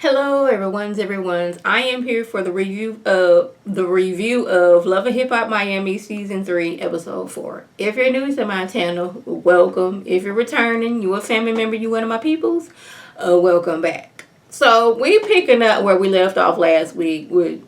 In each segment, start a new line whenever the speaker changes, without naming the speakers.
Hello, everyone's. I am here for the review of Love and Hip Hop Miami Season 3, Episode 4. If you're new to my channel, welcome. If you're returning, you a family member, you one of my peoples, welcome back. So we picking up where we left off last week with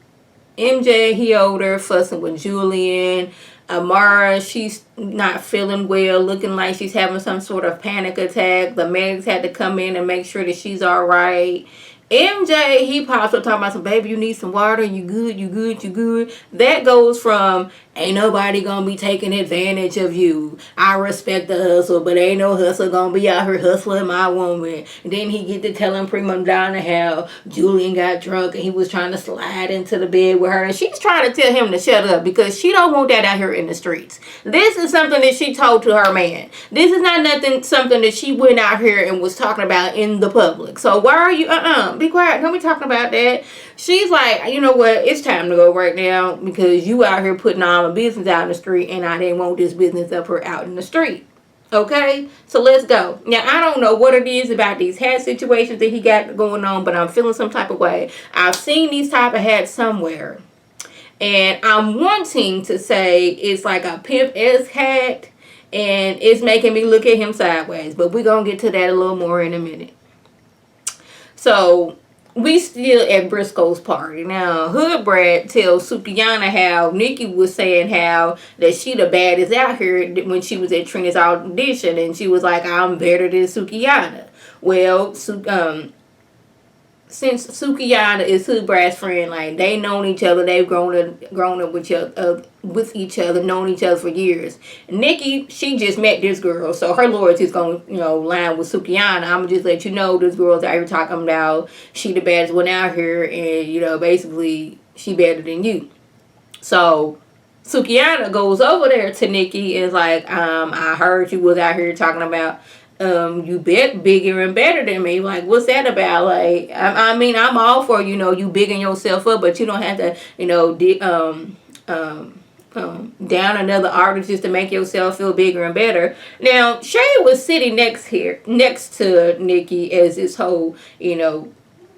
MJ. He older, fussing with Julian. Amara, she's not feeling well, looking like she's having some sort of panic attack. The medics had to come in and make sure that she's all right. MJ, he pops up talking about some, baby, you need some water, you good, you good, you good. That goes from, ain't nobody gonna be taking advantage of you. I respect the hustle, but ain't no hustle gonna be out here hustling my woman. And then he get to telling Prima Donna how Julian got drunk and he was trying to slide into the bed with her. And she's trying to tell him to shut up because she don't want that out here in the streets. This is something that she told to her man. This is not something that she went out here and was talking about in the public. So why are you, be quiet. Don't be talking about that. She's like, you know what? It's time to go right now because you out here putting all my business out in the street and I didn't want this business up here out in the street. Okay? So let's go. Now, I don't know what it is about these hat situations that he got going on, but I'm feeling some type of way. I've seen these type of hats somewhere. And I'm wanting to say it's like a pimp-esque hat and it's making me look at him sideways. But we're going to get to that a little more in a minute. So, we still at Briscoe's party. Now, Hood Brad tells Sukiyana how Nikki was saying how that she the baddest out here when she was at Trina's audition. And she was like, I'm better than Sukiyana. Well, since Sukiyana is Hood Brad's friend, like they known each other, they've grown up with each other, known each other for years. Nikki, she just met this girl, so her loyalty is gonna, line with Sukiyana. I'ma just let you know this girl's out here talking about she the baddest one out here, and basically she better than you. So Sukiyana goes over there to Nikki and is like, I heard you was out here talking about you bet bigger and better than me. Like, what's that about? Like, I mean, I'm all for, you bigging yourself up, but you don't have to, down another artist just to make yourself feel bigger and better. Now, Shay was sitting next to Nikki as this whole,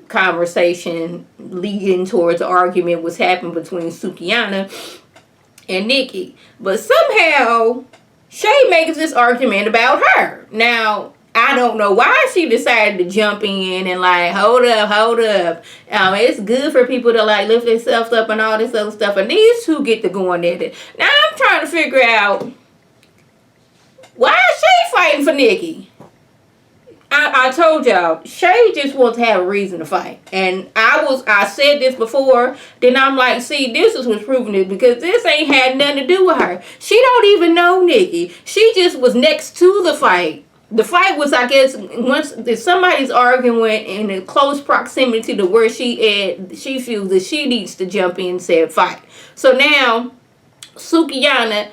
conversation leading towards the argument was happening between Sukiyana and Nikki. But somehow Shay makes this argument about her. Now, I don't know why she decided to jump in and like, hold up. It's good for people to like lift themselves up and all this other stuff. And these two get to going at it. Now, I'm trying to figure out, why is Shay fighting for Nikki? I told y'all, Shay just wants to have a reason to fight. And I said this before, then I'm like, see, this is what's proving it, because this ain't had nothing to do with her. She don't even know Nikki. She just was next to the fight. The fight was, I guess, once if somebody's arguing in a close proximity to where she feels that she needs to jump in and say fight. So now, Sukiyana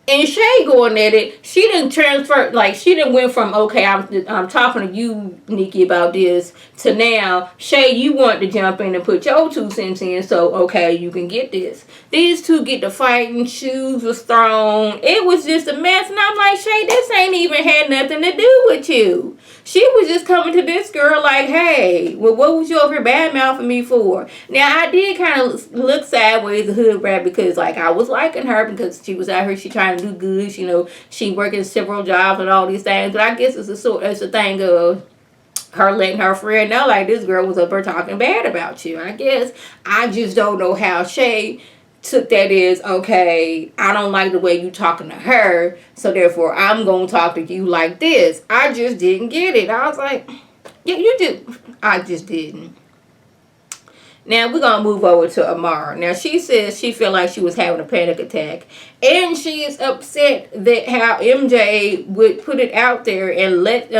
and Shay going at it, she didn't transfer, like, she didn't went from, okay, I'm talking to you, Nikki, about this, to now, Shay, you want to jump in and put your 2 cents in, so, okay, you can get this. These two get to fighting, shoes was thrown, it was just a mess, and I'm like, Shay, this ain't even had nothing to do with you. She was just coming to this girl like, hey, well, what was you over here badmouthing me for? Now, I did kind of look sideways at Hood Rat because, like, I was liking her because she was out here, she trying to do good, she working several jobs and all these things. But I guess it's a thing of her letting her friend know, like, this girl was up here talking bad about you. I guess I just don't know how Shay took that as, okay, I don't like the way you talking to her, so therefore I'm gonna talk to you like this. I just didn't get it. I was like, yeah, you do. I just didn't. Now we're gonna move over to Amara. Now she says she felt like she was having a panic attack, and she is upset that how MJ would put it out there and let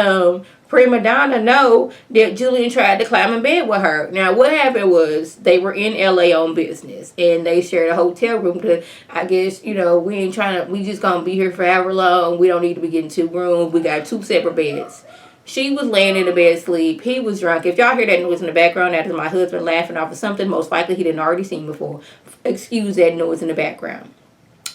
Prima Donna know that Julian tried to climb in bed with her. Now, what happened was they were in LA on business and they shared a hotel room. Because I guess, we just gonna be here forever long. We don't need to be getting 2 rooms. We got 2 separate beds. She was laying in the bed asleep. He was drunk. If y'all hear that noise in the background, that is my husband laughing off of something most likely he didn't already seen before. Excuse that noise in the background.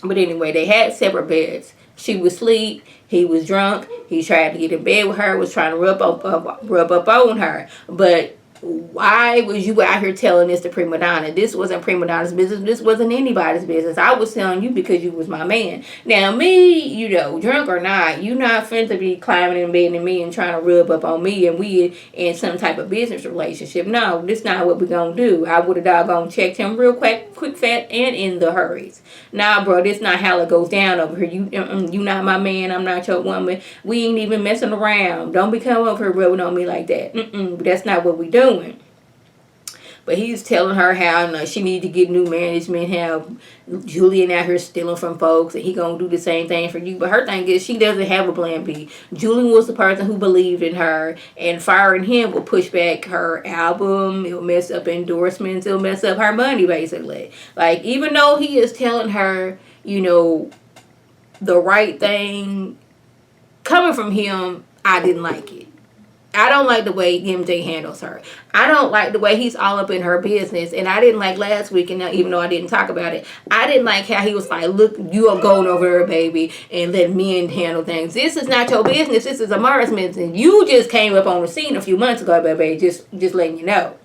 But anyway, they had separate beds. She was asleep. He was drunk. He tried to get in bed with her. Was trying to rub up on her. But why was you out here telling this to prima donna? This wasn't prima donna's business. This wasn't anybody's business. I was telling you because you was my man. Now me, you know, drunk or not, you not finna be climbing in bed and me and trying to rub up on me and we in some type of business relationship. No, this not what we gonna do. I would have doggone checked him real quick, fat, and in the hurries. Nah, bro, this not how it goes down over here. You not my man. I'm not your woman. We ain't even messing around. Don't be coming over here rubbing on me like that. That's not what we doing. But he's telling her how she need to get new management, how Julian out here stealing from folks, and he gonna do the same thing for you. But her thing is she doesn't have a plan B. Julian was the person who believed in her, and firing him will push back her album. It'll mess up endorsements. It'll mess up her money, basically. Like, even though he is telling her, you know, the right thing, coming from him, I didn't like it. I don't like the way MJ handles her. I don't like the way he's all up in her business. And I didn't like last week, and even though I didn't talk about it, I didn't like how he was like, look, you are going over there, baby, and let men handle things. This is not your business. This is Amara's business. You just came up on the scene a few months ago, baby. Just letting you know.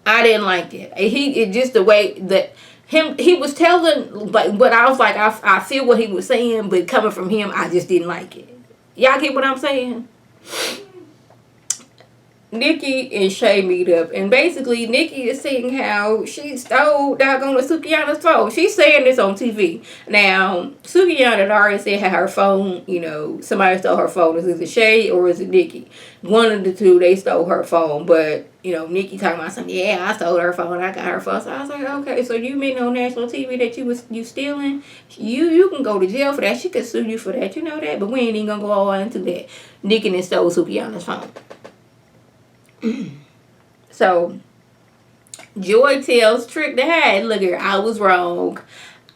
I didn't like it. It just the way that he was telling, like, what I was like, I feel what he was saying, but coming from him, I just didn't like it. Y'all get what I'm saying? Nikki and Shay meet up, and basically Nikki is saying how she stole doggone Sukiana's phone. She's saying this on TV. Now, Sukiana had already said how her phone, you know, somebody stole her phone. Is it Shay or is it Nikki? One of the two, they stole her phone, but, you know, Nikki talking about something, yeah, I stole her phone, I got her phone. So I was like, okay, so you mean on national TV that you stealing? You can go to jail for that. She could sue you for that, you know that, but we ain't even gonna go all into that. Nikki then stole Sukiana's phone. So Joy tells Trick to hey, look here, I was wrong.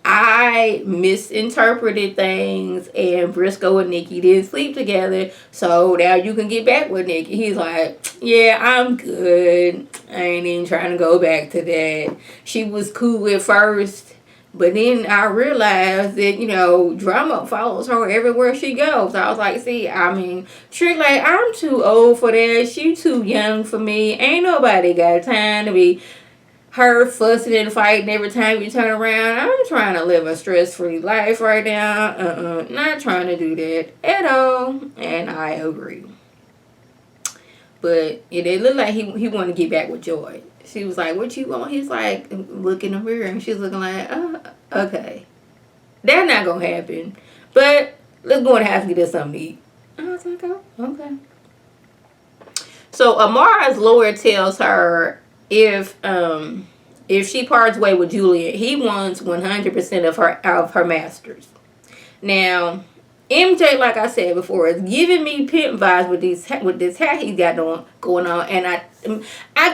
I misinterpreted things, and Briscoe and Nikki didn't sleep together, so now you can get back with Nikki. He's like, yeah, I'm good. I ain't even trying to go back to that. She was cool at first, but then I realized that, you know, drama follows her everywhere she goes. I was like, see, I mean, Trick, like, I'm too old for that. She too young for me. Ain't nobody got time to be her fussing and fighting every time you turn around. I'm trying to live a stress-free life right now. Not trying to do that at all. And I agree. But it looked like he wanted to get back with Joy. She was like, what you want? He's like, look in the mirror. And she's looking like, oh, okay. That's not going to happen. But let's go in the house and get us something to eat. I was like, oh, okay. So Amara's lawyer tells her if she parts way with Julian, he wants 100% of her masters. Now, MJ, like I said before, is giving me pimp vibes with this hat he got going on, and I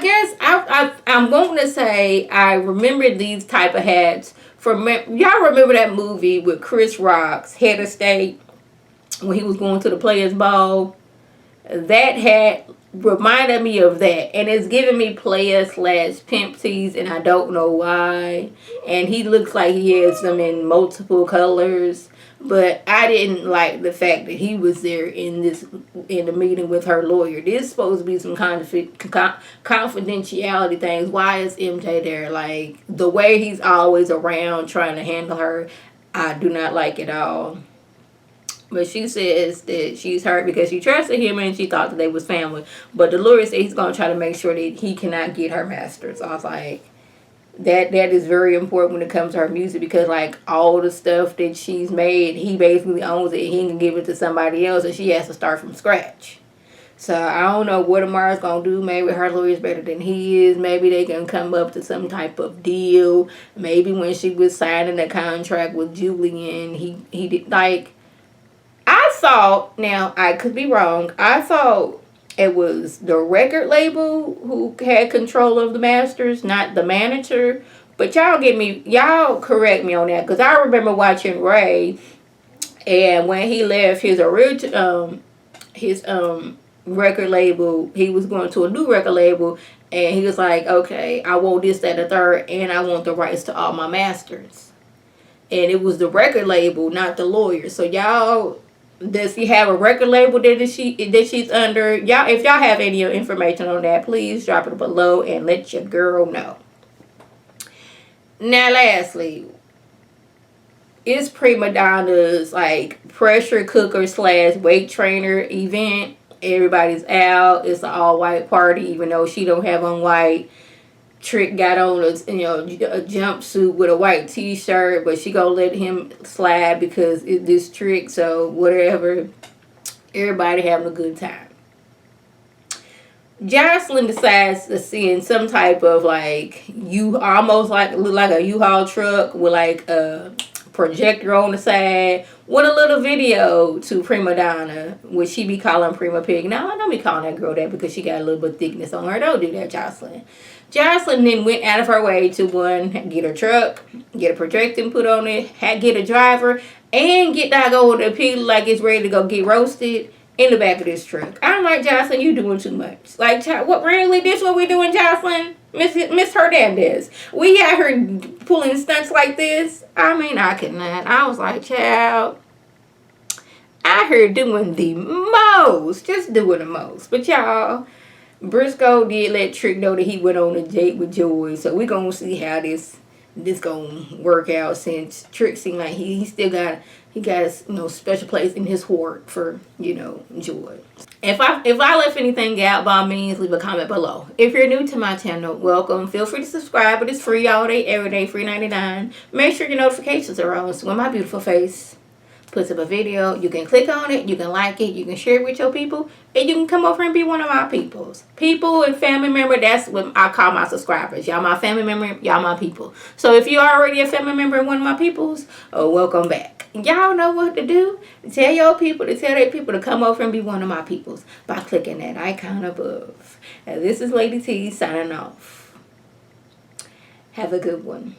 guess I'm going to say I remember these type of hats from, y'all remember that movie with Chris Rock's Head of State when he was going to the Players Ball? That hat reminded me of that, and it's giving me player/pimp tees, and I don't know why. And he looks like he has them in multiple colors. But I didn't like the fact that he was there in the meeting with her lawyer. This is supposed to be some confidentiality things. Why is MJ there? Like, the way he's always around trying to handle her, I do not like it all. But she says that she's hurt because she trusted him and she thought that they was family. But the lawyer said he's going to try to make sure that he cannot get her masters. I was like, that is very important when it comes to her music, because like all the stuff that she's made, he basically owns it. He can give it to somebody else, and she has to start from scratch. So I don't know what Amara's gonna do. Maybe her lawyer's better than he is. Maybe they can come up to some type of deal. Maybe when she was signing the contract with Julian, he did, like, I thought, now I could be wrong, I thought it was the record label who had control of the masters, not the manager. But y'all correct me on that, because I remember watching Ray, and when he left his original record label, he was going to a new record label, and he was like, okay, I want this, that, and the third, and I want the rights to all my masters. And it was the record label, not the lawyer. So y'all Does she have a record label that she's under? Y'all, if y'all have any information on that, please drop it below and let your girl know. Now, lastly, it's Prima Donna's like pressure cooker / weight trainer event. Everybody's out. It's an all white party, even though she don't have on white. Trick got on a jumpsuit with a white t-shirt, but she gonna let him slide because it's this Trick. So whatever, everybody having a good time. Jocelyn decides to send some type of like almost like look like a U-Haul truck with like a projector on the side with a little video to Prima Donna, which she be calling Prima Pig. Now I don't be calling that girl that because she got a little bit of thickness on her. Don't do that, Jocelyn. Jocelyn then went out of her way to get her truck, get a projector put on it, get a driver, and get that go the pig like it's ready to go get roasted in the back of this truck. I'm like, Jocelyn, you doing too much. Like, what really? This what we doing, Jocelyn? Miss Hernandez. We got her pulling stunts like this. I mean, I could not. I was like, child, I heard doing the most. Just doing the most. But y'all, Briscoe did let Trick know that he went on a date with Joy. So we're going to see how this going to work out, since Trick seemed like he still got a special place in his heart for, Joy. If I left anything out, by all means, leave a comment below. If you're new to my channel, welcome. Feel free to subscribe. It is free all day, every day, free 99. Make sure your notifications are on, so when my beautiful face puts up a video, you can click on it, you can like it, you can share it with your people, and you can come over and be one of my peoples. People and family member, that's what I call my subscribers. Y'all my family member, y'all my people. So if you're already a family member and one of my peoples, welcome back. Y'all know what to do. Tell your people to tell their people to come over and be one of my peoples by clicking that icon above. And this is Lady T signing off. Have a good one.